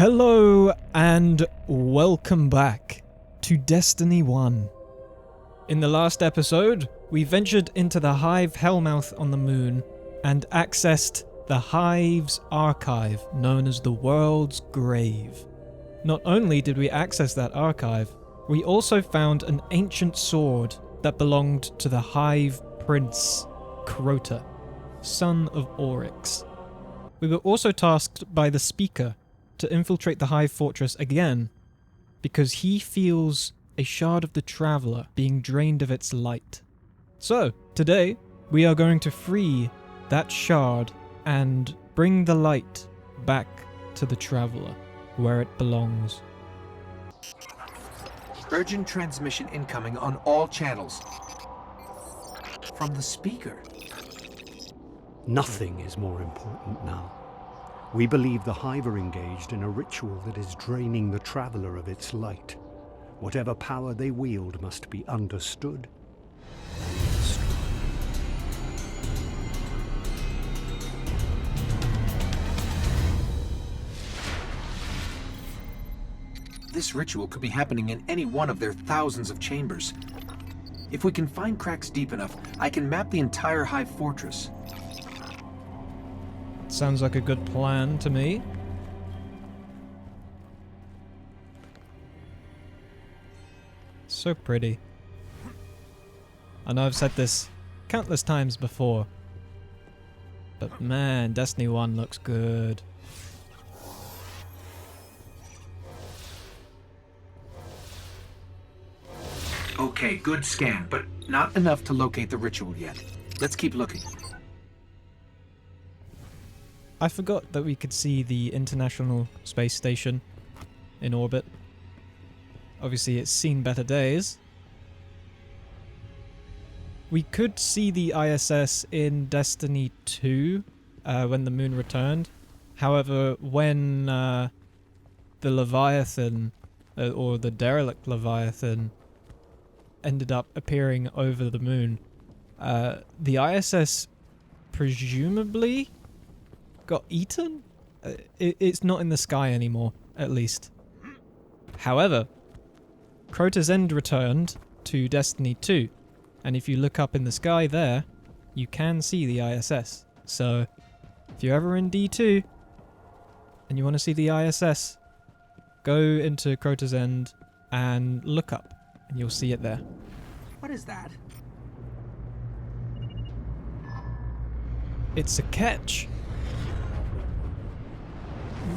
Hello and welcome back to Destiny 1. In the last episode, we ventured into the Hive Hellmouth on the moon and accessed the Hive's archive, known as the World's Grave. Not only did we access that archive, we also found an ancient sword that belonged to the Hive Prince, Crota, son of Oryx. We were also tasked by the Speaker to infiltrate the Hive Fortress again, because he feels a shard of the Traveler being drained of its light. So, today, we are going to free that shard and bring the light back to the Traveler, where it belongs. Urgent transmission incoming on all channels. From the Speaker. Nothing is more important now. We believe the Hive are engaged in a ritual that is draining the Traveler of its light. Whatever power they wield must be understood and destroyed. This ritual could be happening in any one of their thousands of chambers. If we can find cracks deep enough, I can map the entire Hive Fortress. Sounds like a good plan to me. So pretty. I know I've said this countless times before, but man, Destiny 1 looks good. Okay, good scan, but not enough to locate the ritual yet. Let's keep looking. I forgot that we could see the International Space Station in orbit. Obviously, it's seen better days. We could see the ISS in Destiny 2 when the moon returned. However, when the Leviathan, or the derelict Leviathan, ended up appearing over the moon, the ISS presumably got eaten? It's not in the sky anymore, at least. However, Crota's End returned to Destiny 2, and if you look up in the sky there, you can see the ISS. So, if you're ever in D2 and you want to see the ISS, go into Crota's End and look up, and you'll see it there. What is that? It's a catch.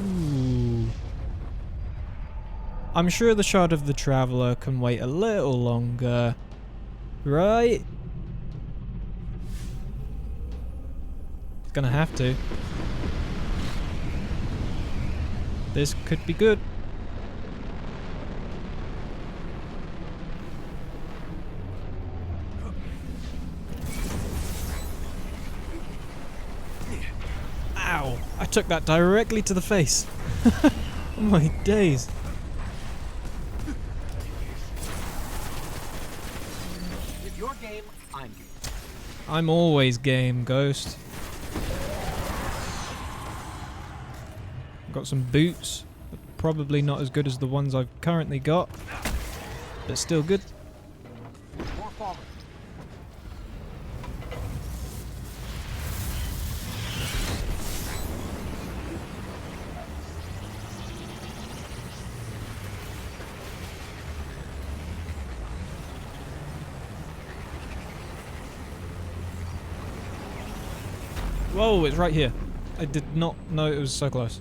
Ooh. I'm sure the Shard of the Traveler can wait a little longer, right? It's gonna have to. This could be good. Ow! I took that directly to the face. Oh my days. If you're game, I'm game. I'm always game, Ghost. Got some boots, but probably not as good as the ones I've currently got, but still good. More falling. Whoa, it's right here. I did not know it was so close.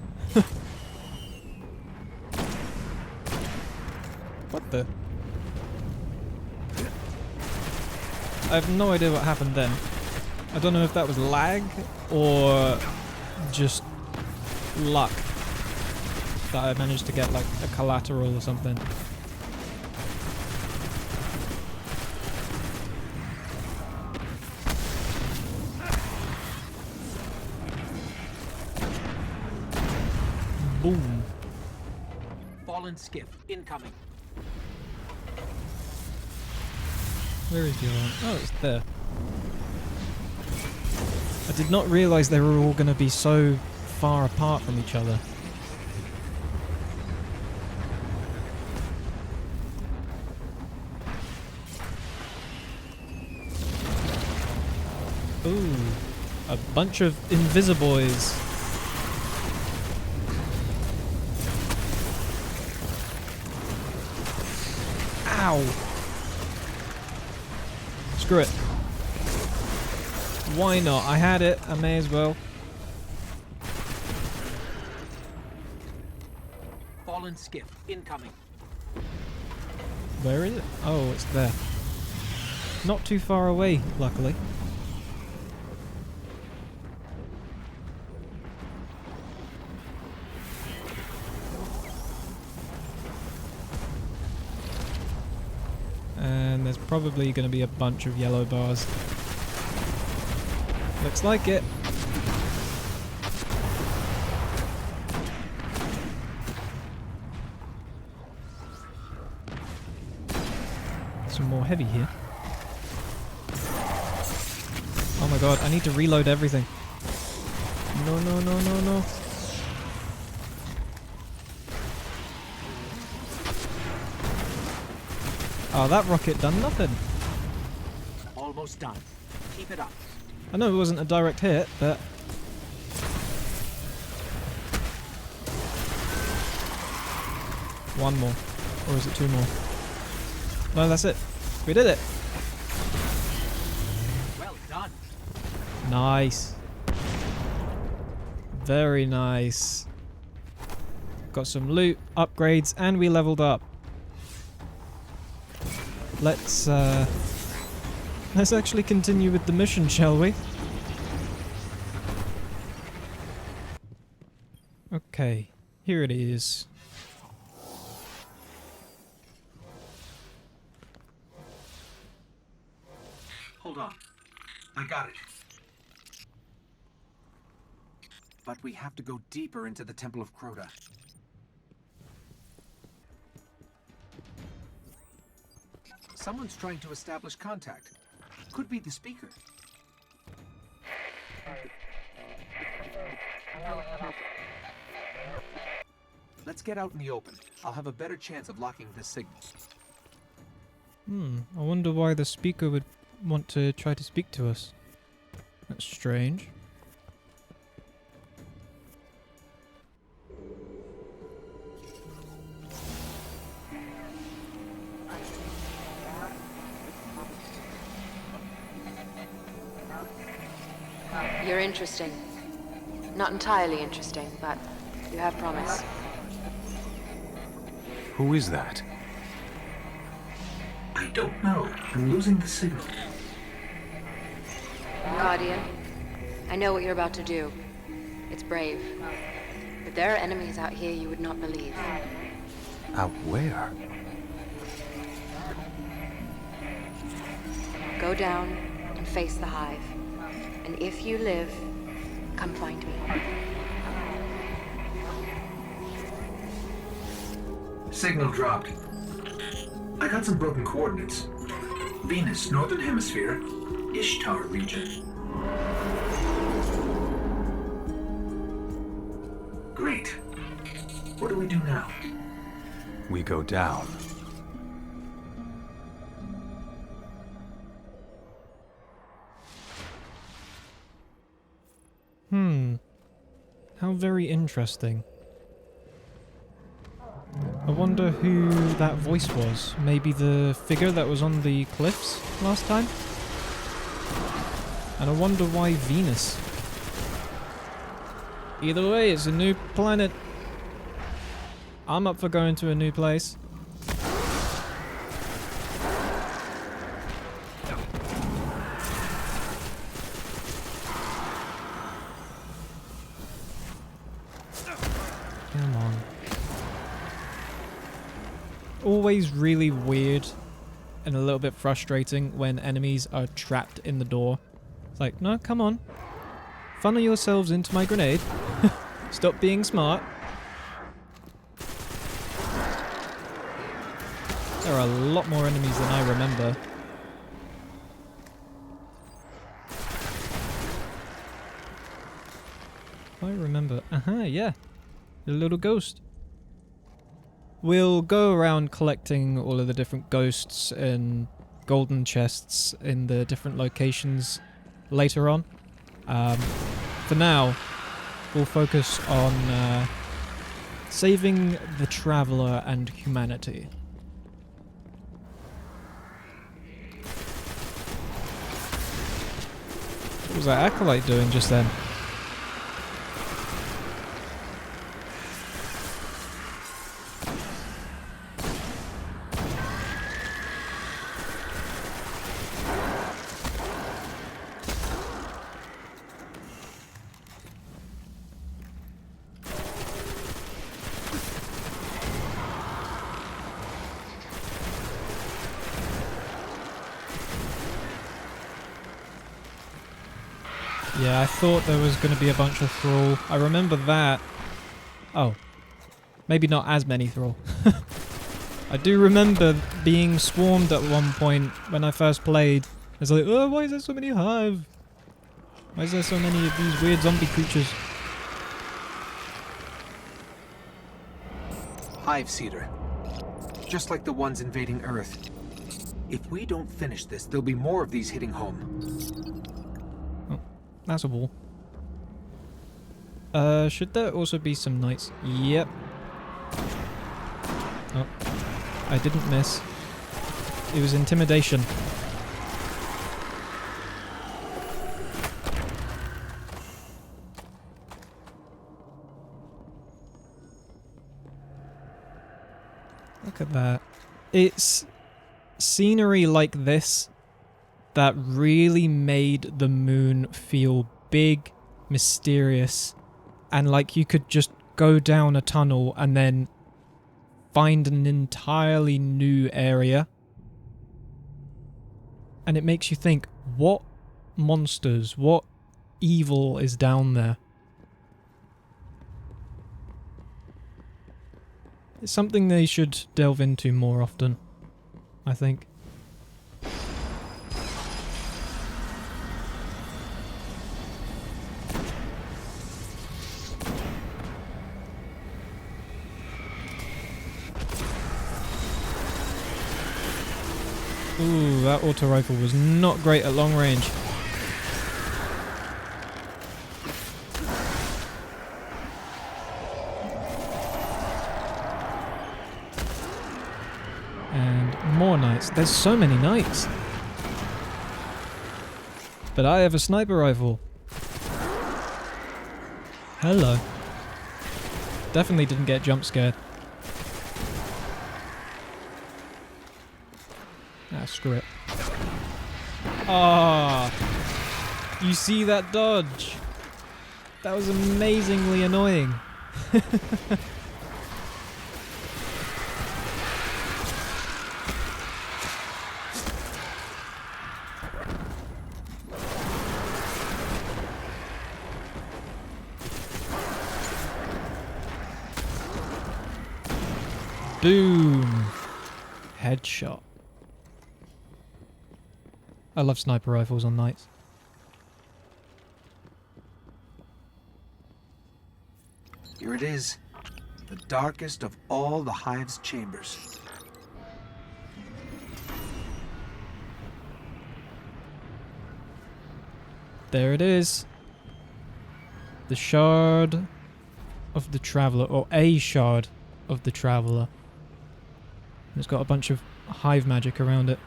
What the? I have no idea what happened then. I don't know if that was lag or just luck that I managed to get like a collateral or something. Boom. Fallen skiff incoming. Where is the other one? Oh, it's there. I did not realise they were all going to be so far apart from each other. Bunch of invisiboys. Ow! Screw it. Why not? I had it. I may as well. Fallen skiff incoming. Where is it? Oh, it's there. Not too far away, luckily. And there's probably going to be a bunch of yellow bars. Looks like it. Some more heavy here. Oh my god, I need to reload everything. No, no, no, no, no. Oh, that rocket done nothing. Almost done. Keep it up. I know it wasn't a direct hit, but... One more. Or is it two more? No, that's it. We did it. Well done. Nice. Very nice. Got some loot, upgrades, and we leveled up. Let's actually continue with the mission, shall we? Okay, here it is. Hold on. I got it. But we have to go deeper into the Temple of Crota. Someone's trying to establish contact. Could be the speaker. Let's get out in the open. I'll have a better chance of locking this signal. I wonder why the speaker would want to try to speak to us. That's strange. You're interesting. Not entirely interesting, but you have promise. Who is that? I don't know. I'm losing the signal. Guardian, I know what you're about to do. It's brave. But there are enemies out here you would not believe. Out where? Go down and face the Hive. And if you live, come find me. Signal dropped. I got some broken coordinates. Venus, Northern Hemisphere, Ishtar region. Great. What do we do now? We go down. How very interesting. I wonder who that voice was. Maybe the figure that was on the cliffs last time? And I wonder why Venus. Either way, it's a new planet. I'm up for going to a new place. Come on. Always really weird and a little bit frustrating when enemies are trapped in the door. It's like, no, come on. Funnel yourselves into my grenade. Stop being smart. There are a lot more enemies than I remember. I remember. Yeah. The little ghost. We'll go around collecting all of the different ghosts and golden chests in the different locations later on. For now, we'll focus on saving the Traveler and humanity. What was that Acolyte doing just then? Yeah, I thought there was going to be a bunch of Thrall. I remember that. Oh. Maybe not as many Thrall. I do remember being swarmed at one point when I first played. I was like, oh, why is there so many Hive? Why is there so many of these weird zombie creatures? Hive Seeder. Just like the ones invading Earth. If we don't finish this, there'll be more of these hitting home. That's a wall. Should there also be some knights? Yep. Oh. I didn't miss. It was intimidation. Look at that. It's scenery like this that really made the moon feel big, mysterious, and like you could just go down a tunnel and then find an entirely new area. And it makes you think, what monsters, what evil is down there? It's something they should delve into more often, I think. Ooh, that auto rifle was not great at long range. And more knights. There's so many knights. But I have a sniper rifle. Hello. Definitely didn't get jump scared. Ah, screw it. Ah, you see that dodge? That was amazingly annoying. Boom. Headshot. I love sniper rifles on knights. Here it is. The darkest of all the Hive's chambers. There it is. The shard of the Traveler, or a shard of the Traveler. It's got a bunch of Hive magic around it.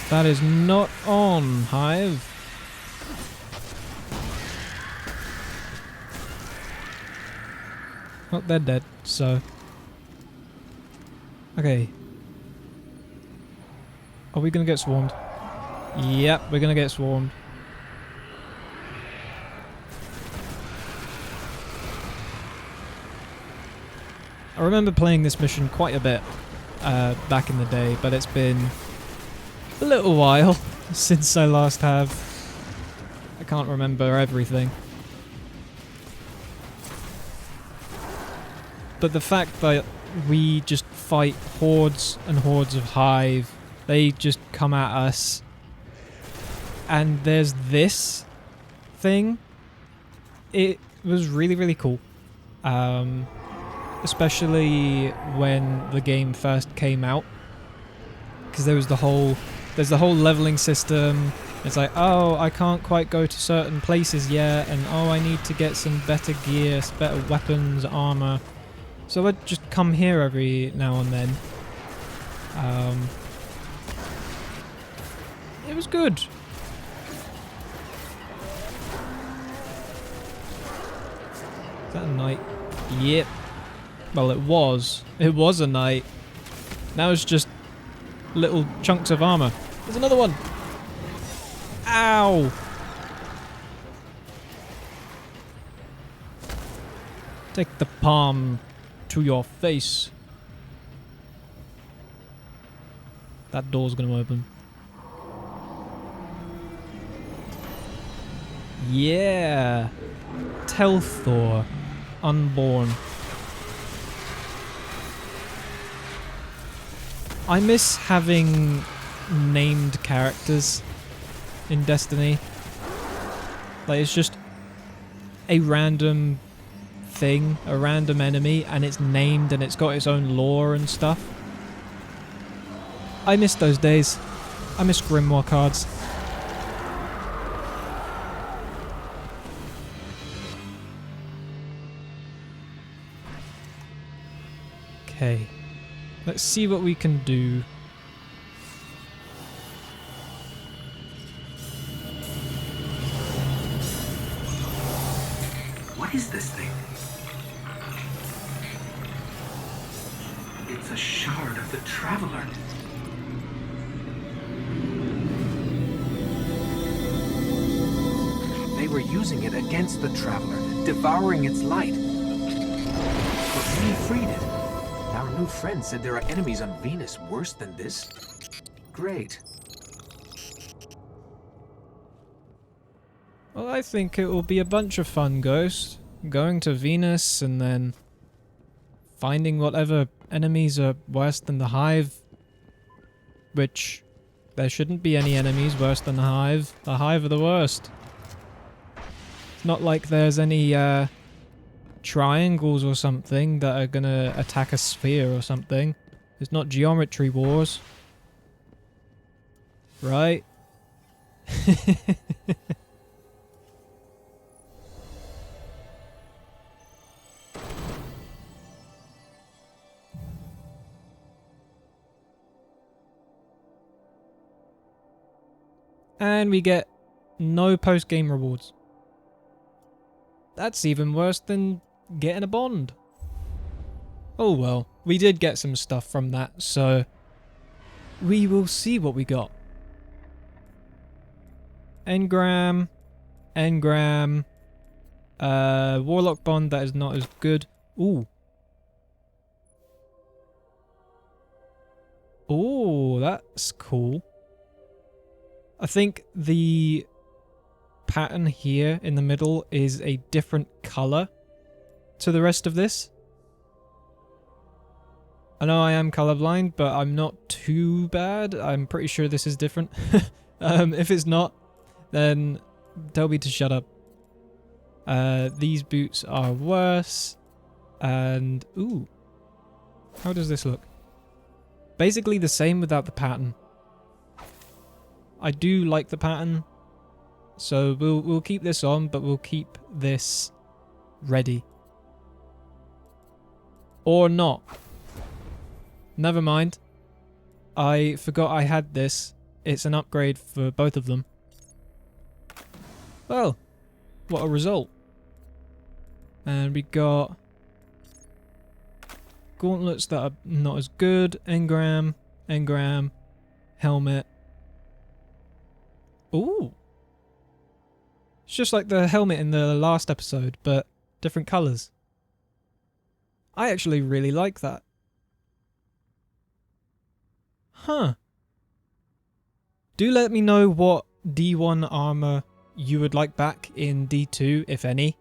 That is not on, Hive. Well, they're dead, so... Okay. Are we gonna get swarmed? Yep, we're gonna get swarmed. I remember playing this mission quite a bit back in the day, but it's been a little while since I last have. I can't remember everything. But the fact that we just fight hordes and hordes of Hive, they just come at us, and there's this thing, it was really, really cool. Especially when the game first came out, because there's the whole leveling system. It's like, oh, I can't quite go to certain places yet, and oh, I need to get some better gear, better weapons, armor. So I'd just come here every now and then. It was good. Is that a knight? Yep. Well, it was. It was a knight. Now it's just little chunks of armor. There's another one. Ow! Take the palm to your face. That door's gonna open. Yeah! Telthor. Unborn. I miss having named characters in Destiny. Like, it's just a random thing, a random enemy, and it's named and it's got its own lore and stuff. I miss those days. I miss Grimoire cards. Okay. Let's see what we can do. What is this thing? It's a shard of the Traveler. They were using it against the Traveler, devouring its light. But we freed it. Our new friend said there are enemies on Venus worse than this. Great. Well, I think it will be a bunch of fun, Ghost. Going to Venus and then finding whatever enemies are worse than the Hive. Which, there shouldn't be any enemies worse than the Hive. The Hive are the worst. It's not like there's any, triangles or something that are gonna attack a sphere or something. It's not Geometry Wars. Right? And we get no post-game rewards. That's even worse than getting a bond. Oh well, we did get some stuff from that, so we will see what we got. Engram, Warlock bond, that is not as good. Ooh. Ooh, that's cool. I think the pattern here in the middle is a different color to the rest of this. I know I am colorblind, but I'm not too bad. I'm pretty sure this is different. If it's not, then tell me to shut up. These boots are worse. And, ooh. How does this look? Basically the same without the pattern. I do like the pattern. So we'll keep this on, but we'll keep this ready. Or not. Never mind. I forgot I had this. It's an upgrade for both of them. Well, what a result. And we got gauntlets that are not as good. Engram, helmet. Ooh. It's just like the helmet in the last episode, but different colours. I actually really like that. Huh. Do let me know what D1 armor you would like back in D2, if any.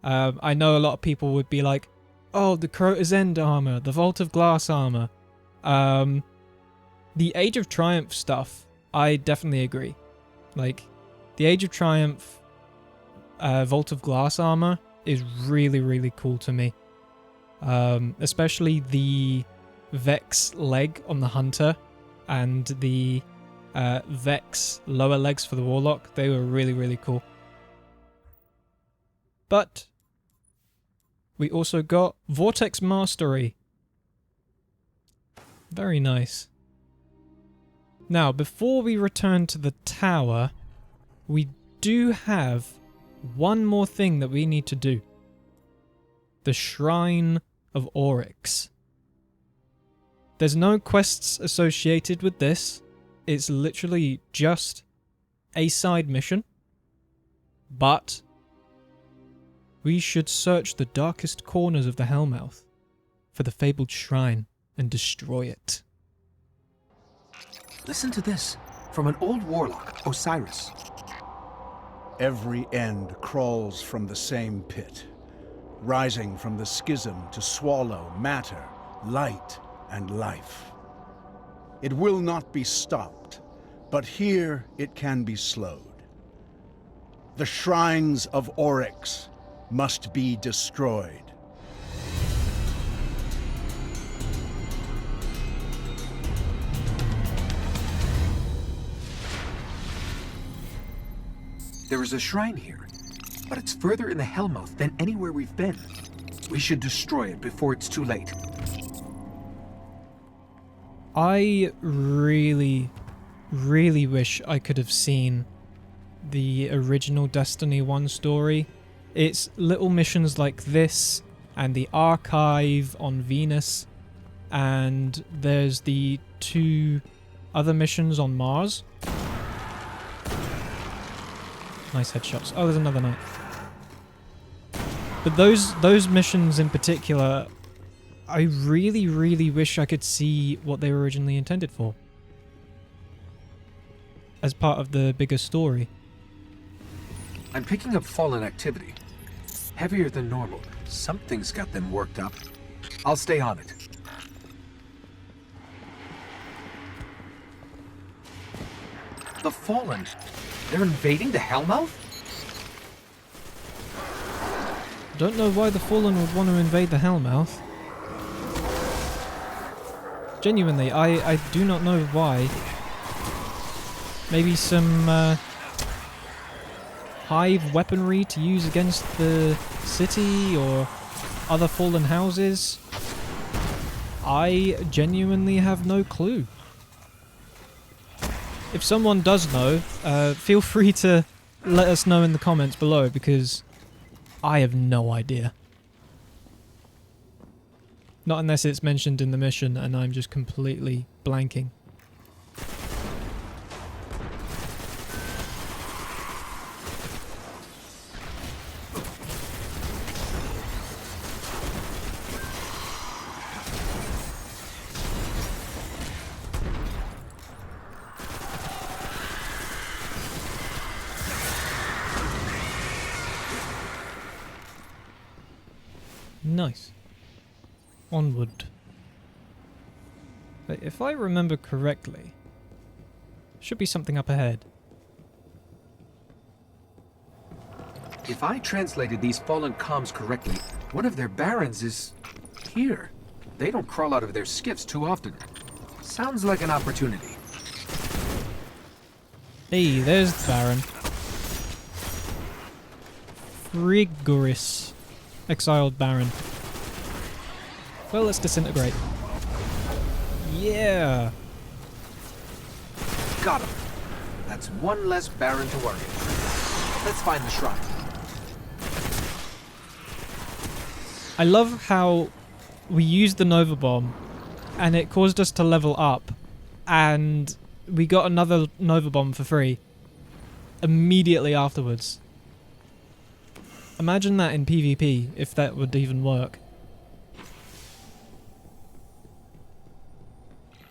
I know a lot of people would be like, oh, the Crota's End armor, the Vault of Glass armor. The Age of Triumph stuff, I definitely agree. Like, the Age of Triumph Vault of Glass armor is really, really cool to me. Especially the Vex leg on the Hunter and the Vex lower legs for the Warlock. They were really, really cool. But we also got Vortex Mastery. Very nice. Now, before we return to the tower, we do have one more thing that we need to do. The Shrine of Oryx. There's no quests associated with this. It's literally just a side mission. But we should search the darkest corners of the Hellmouth for the fabled shrine and destroy it. Listen to this, from an old warlock, Osiris. Every end crawls from the same pit, rising from the schism to swallow matter, light, and life. It will not be stopped, but here it can be slowed. The shrines of Oryx must be destroyed. There is a shrine here, but it's further in the Hellmouth than anywhere we've been. We should destroy it before it's too late. I really, really wish I could have seen the original Destiny 1 story. It's little missions like this, and the archive on Venus, and there's the 2 other missions on Mars. Nice headshots. Oh, there's another knight. But those missions in particular, I really, really wish I could see what they were originally intended for. As part of the bigger story. I'm picking up fallen activity. Heavier than normal. Something's got them worked up. I'll stay on it. The Fallen. They're invading the Hellmouth? Don't know why the Fallen would want to invade the Hellmouth. Genuinely, I do not know why. Maybe some Hive weaponry to use against the city or other fallen houses. I genuinely have no clue. If someone does know, feel free to let us know in the comments below, because I have no idea. Not unless it's mentioned in the mission and I'm just completely blanking. Nice. Onward. But if I remember correctly, should be something up ahead. If I translated these fallen comms correctly, one of their barons is here. They don't crawl out of their skiffs too often. Sounds like an opportunity. Hey, there's the Baron. Frigoris. Exiled Baron. Well, let's disintegrate. Yeah! Got him. That's one less baron to worry about. Let's find the shrine. I love how we used the Nova Bomb and it caused us to level up, and we got another Nova Bomb for free immediately afterwards. Imagine that in PvP, if that would even work.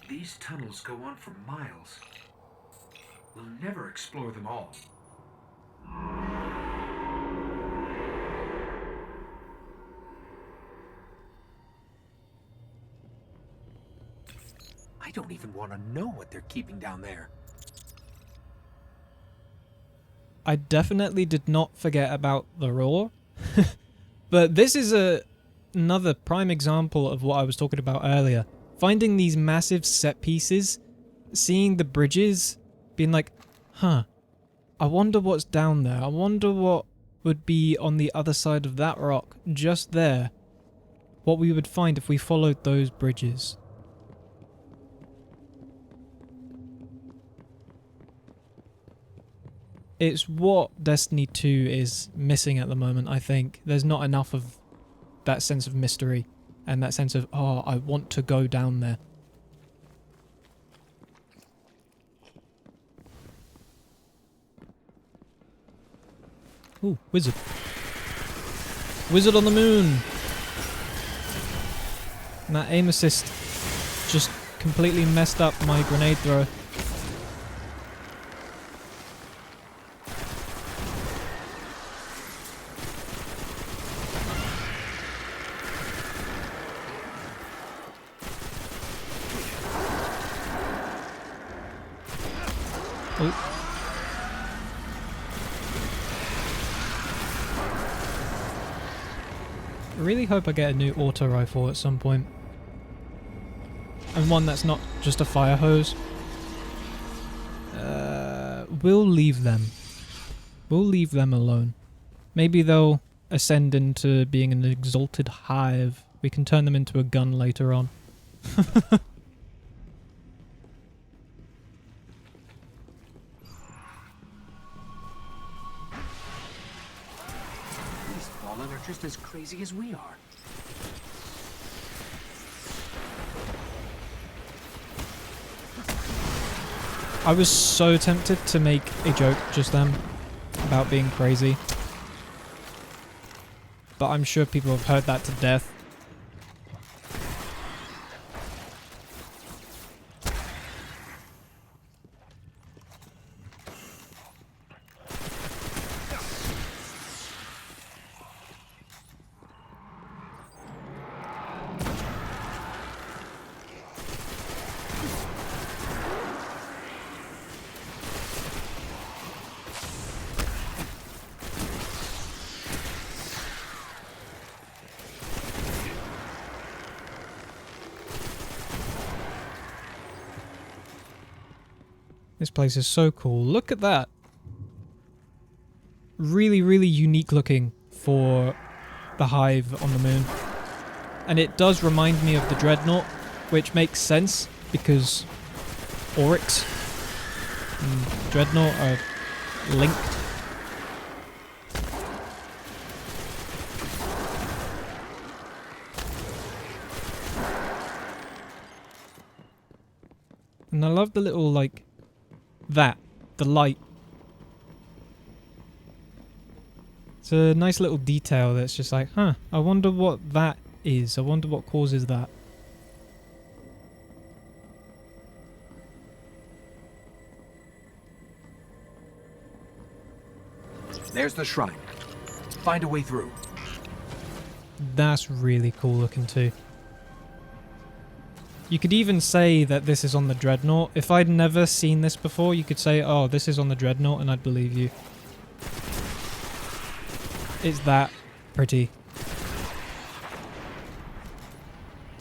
These tunnels go on for miles. We'll never explore them all. I don't even want to know what they're keeping down there. I definitely did not forget about the roar. But this is another prime example of what I was talking about earlier. Finding these massive set pieces, seeing the bridges being like, huh, I wonder what's down there. I wonder what would be on the other side of that rock, just there. What we would find if we followed those bridges. It's what Destiny 2 is missing at the moment, I think. There's not enough of that sense of mystery and that sense of, oh, I want to go down there. Ooh, wizard. Wizard on the moon! And that aim assist just completely messed up my grenade throw. Oh. I really hope I get a new auto rifle at some point. And one that's not just a fire hose. We'll leave them. We'll leave them alone. Maybe they'll ascend into being an exalted hive. We can turn them into a gun later on. These fallen are just as crazy as we are. I was so tempted to make a joke just then about being crazy. But I'm sure people have heard that to death. This place is so cool. Look at that. Really, really unique looking for the Hive on the moon. And it does remind me of the Dreadnought, which makes sense because Oryx and Dreadnought are linked. And I love the little, like, the light. It's a nice little detail that's just like, huh, I wonder what that is. I wonder what causes that. There's the shrine. Find a way through. That's really cool looking too. You could even say that this is on the Dreadnought. If I'd never seen this before, you could say, oh, this is on the Dreadnought, and I'd believe you. It's that pretty.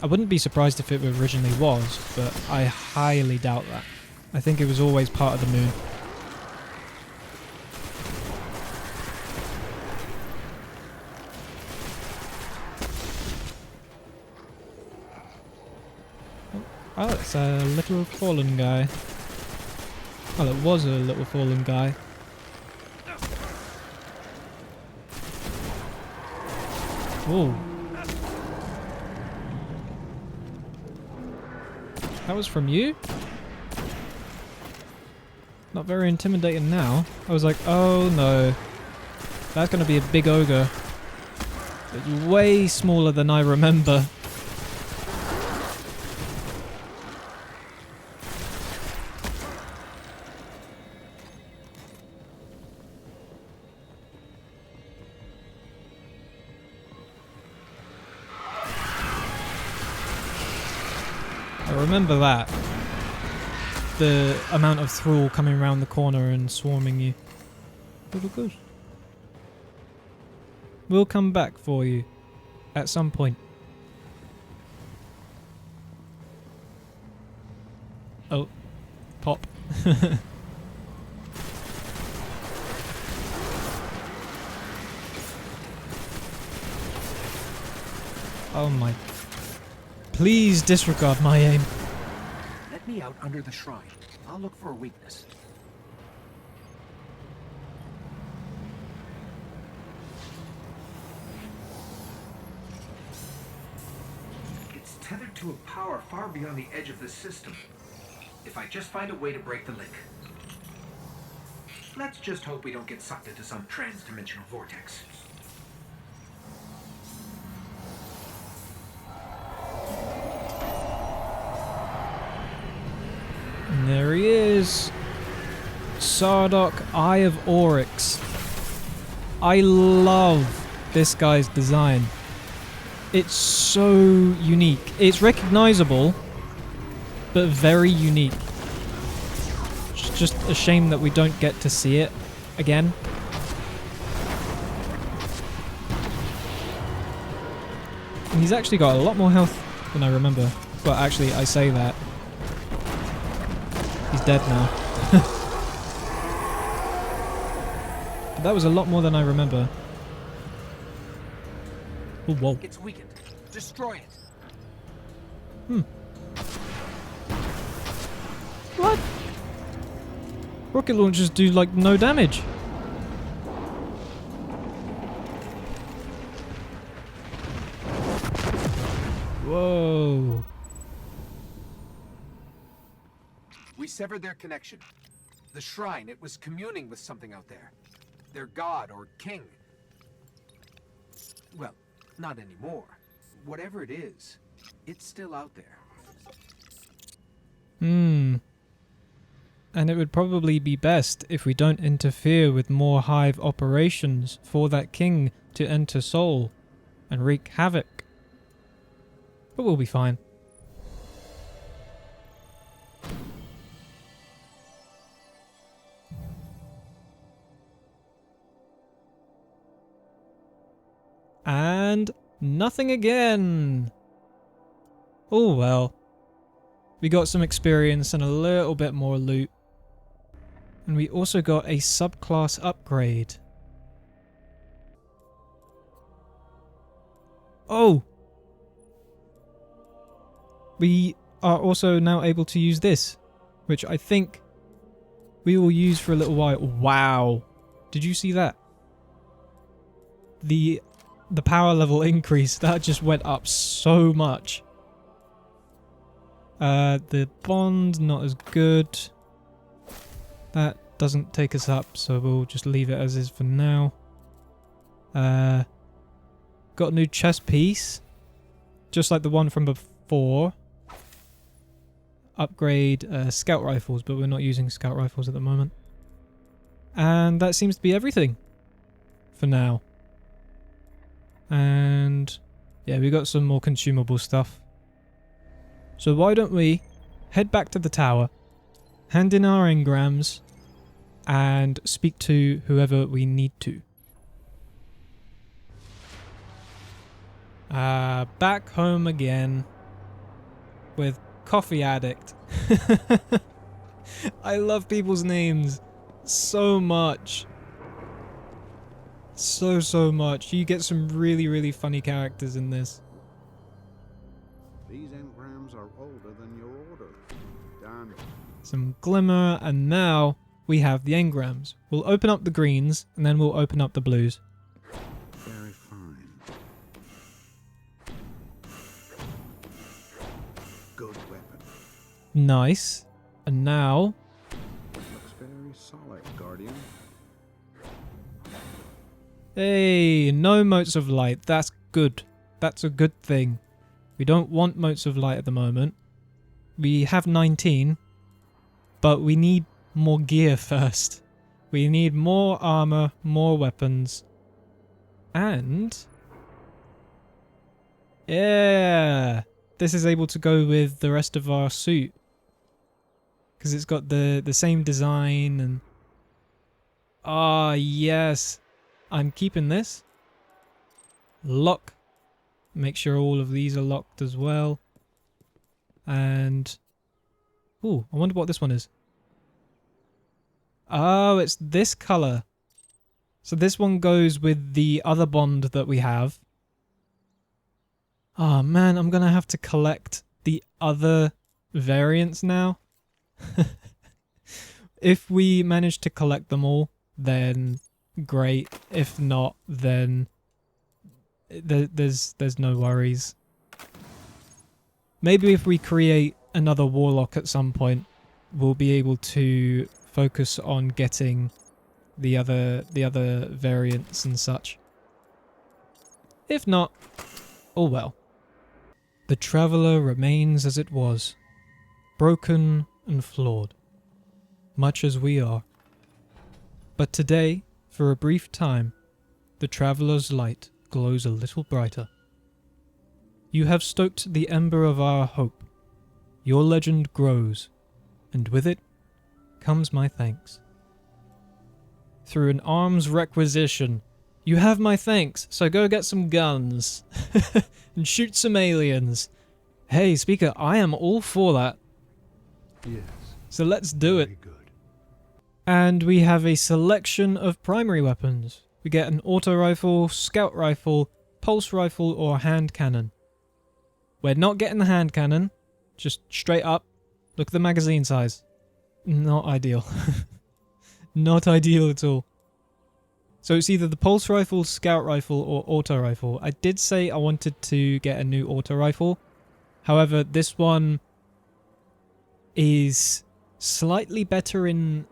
I wouldn't be surprised if it originally was, but I highly doubt that. I think it was always part of the moon. Oh, it's a little fallen guy. Well, it was a little fallen guy. Whoa. That was from you? Not very intimidating now. I was like, oh no. That's going to be a big ogre. It's way smaller than I remember. I remember that. The amount of thrall coming around the corner and swarming you. Little goose. We'll come back for you. At some point. Oh. Pop. Oh my. Please disregard my aim. Let me out under the shrine. I'll look for a weakness. It's tethered to a power far beyond the edge of this system. If I just find a way to break the link. Let's just hope we don't get sucked into some trans-dimensional vortex. And there he is. Sardok, Eye of Oryx. I love this guy's design. It's so unique. It's recognizable, but very unique. It's just a shame that we don't get to see it again. And he's actually got a lot more health than I remember. Well, actually, I say that. He's dead now. But that was a lot more than I remember. Oh, whoa. It's weakened. Destroy it. What? Rocket launchers do, like, no damage. Whoa. We severed their connection. The shrine, it was communing with something out there. Their god or king. Well, not anymore. Whatever it is, it's still out there. And it would probably be best if we don't interfere with more Hive operations for that king to enter Sol and wreak havoc. But we'll be fine. And nothing again. Oh well. We got some experience and a little bit more loot. And we also got a subclass upgrade. Oh! We are also now able to use this, which I think we will use for a little while. Wow! Did you see that? The power level increase, that just went up so much. The bond, not as good. That doesn't take us up, so we'll just leave it as is for now. Got a new chest piece, just like the one from before. Upgrade scout rifles, but we're not using scout rifles at the moment. And that seems to be everything for now. And yeah, we got some more consumable stuff. So why don't we head back to the tower, hand in our engrams, and speak to whoever we need to. Back home again with Coffee Addict. I love people's names so much. So much. You get some really funny characters in this. These engrams are older than your order. Done. Some glimmer, and now we have the engrams. We'll open up the greens, and then we'll open up the blues. Very fine. Good weapon. Nice. And now... Looks very solid, Guardian. Hey, no motes of light. That's good. That's a good thing. We don't want motes of light at the moment. We have 19, but we need more gear first. We need more armor, more weapons. And... yeah! This is able to go with the rest of our suit. Because it's got the same design and... ah, yes! I'm keeping this. Lock. Make sure all of these are locked as well. And... ooh, I wonder what this one is. Oh, it's this colour. So this one goes with the other bond that we have. Oh man, I'm gonna have to collect the other variants now. If we manage to collect them all, then great. If not, then there's no worries. Maybe if we create another Warlock at some point, we'll be able to focus on getting the other variants and such. If not, oh well. The Traveller remains as it was, broken and flawed, much as we are. But today, for a brief time, the Traveller's light glows a little brighter. You have stoked the ember of our hope. Your legend grows, and with it comes my thanks. Through an arms requisition, you have my thanks, so go get some guns and shoot some aliens. Hey, Speaker, I am all for that. Yes. So let's do it. Very good. And we have a selection of primary weapons. We get an auto rifle, scout rifle, pulse rifle, or hand cannon. We're not getting the hand cannon. Just straight up. Look at the magazine size. Not ideal. Not ideal at all. So it's either the pulse rifle, scout rifle, or auto rifle. I did say I wanted to get a new auto rifle. However, this one is slightly better in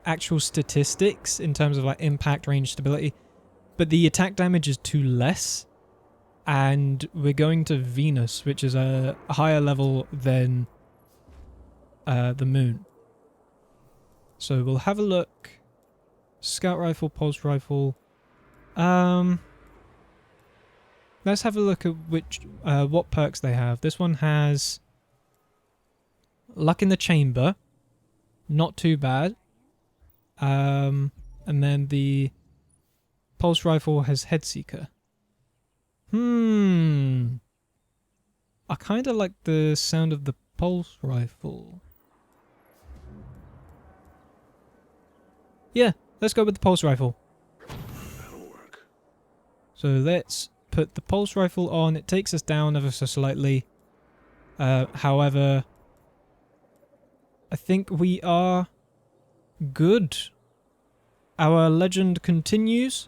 actual statistics in terms of like impact, range, stability, but the attack damage is too less, and we're going to Venus, which is a higher level than the moon. So we'll have a look. Scout rifle, pulse rifle. Let's have a look at what perks they have. This one has Luck in the Chamber, not too bad. And then the pulse rifle has Headseeker. I kind of like the sound of the pulse rifle. Yeah, let's go with the pulse rifle. That'll work. So let's put the pulse rifle on. It takes us down ever so slightly. However, I think we are good. Our legend continues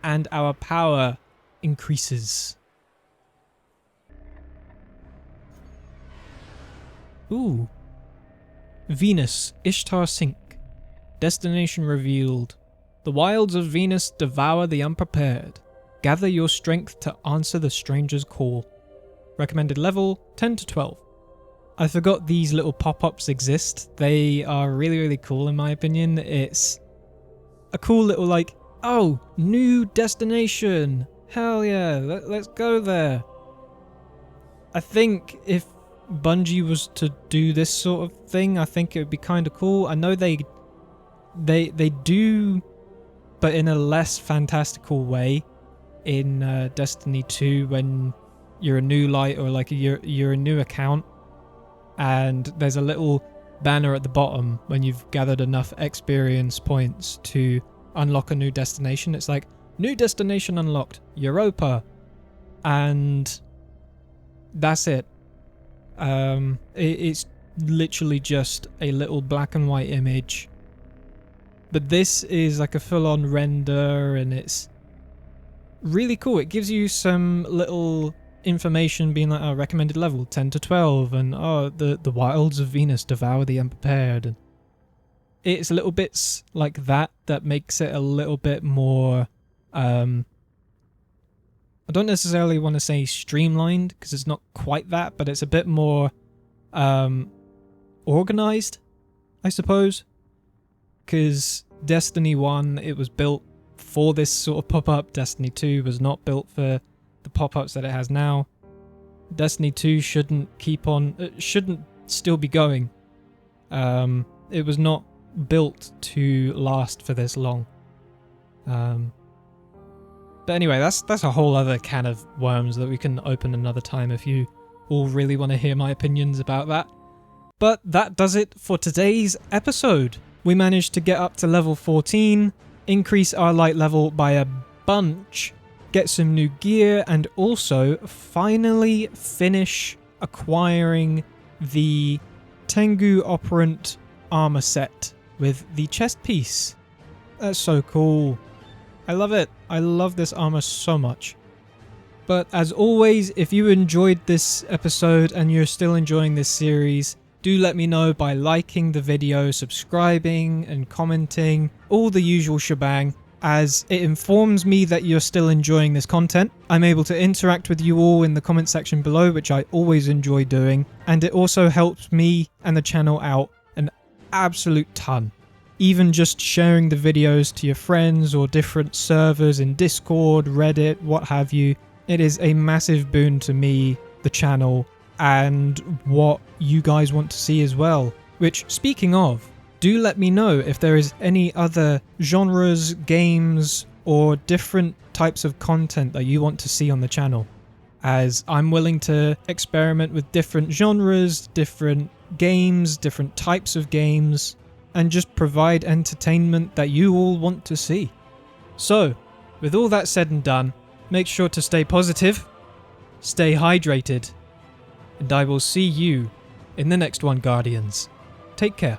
and our power increases. Ooh. Venus, Ishtar Sink. Destination revealed. The wilds of Venus devour the unprepared. Gather your strength to answer the stranger's call. Recommended level 10 to 12. I forgot these little pop-ups exist. They are really, really cool in my opinion. It's a cool little like, oh, new destination. Hell yeah, let's go there. I think if Bungie was to do this sort of thing, I think it would be kind of cool. I know they do, but in a less fantastical way in Destiny 2 when you're a new light or like you're a new account, and there's a little banner at the bottom when you've gathered enough experience points to unlock a new destination. It's like, new destination unlocked, Europa, and that's it. It's literally just a little black and white image. But this is like a full-on render, and it's really cool. It gives you some little information being like, oh, recommended level 10 to 12, and oh, the wilds of Venus devour the unprepared. And it's little bits like that makes it a little bit more, I don't necessarily want to say streamlined, because it's not quite that, but it's a bit more organized, I suppose. Because Destiny 1, it was built for this sort of pop-up. Destiny 2 was not built for the pop-ups that it has now. Destiny 2 shouldn't still be going. It was not built to last for this long. But anyway, that's a whole other can of worms that we can open another time if you all really want to hear my opinions about that. But that does it for today's episode. We managed to get up to level 14, increase our light level by a bunch, get some new gear, and also finally finish acquiring the Tengu Operant armor set with the chest piece. That's so cool. I love it. I love this armor so much. But as always, if you enjoyed this episode and you're still enjoying this series, do let me know by liking the video, subscribing and commenting, all the usual shebang, as it informs me that you're still enjoying this content. I'm able to interact with you all in the comment section below, which I always enjoy doing, and it also helps me and the channel out an absolute ton. Even just sharing the videos to your friends or different servers in Discord, Reddit, what have you, it is a massive boon to me, the channel, and what you guys want to see as well. Which, speaking of, do let me know if there is any other genres, games, or different types of content that you want to see on the channel, as I'm willing to experiment with different genres, different games, different types of games, and just provide entertainment that you all want to see. So, with all that said and done, make sure to stay positive, stay hydrated, and I will see you in the next one, Guardians. Take care.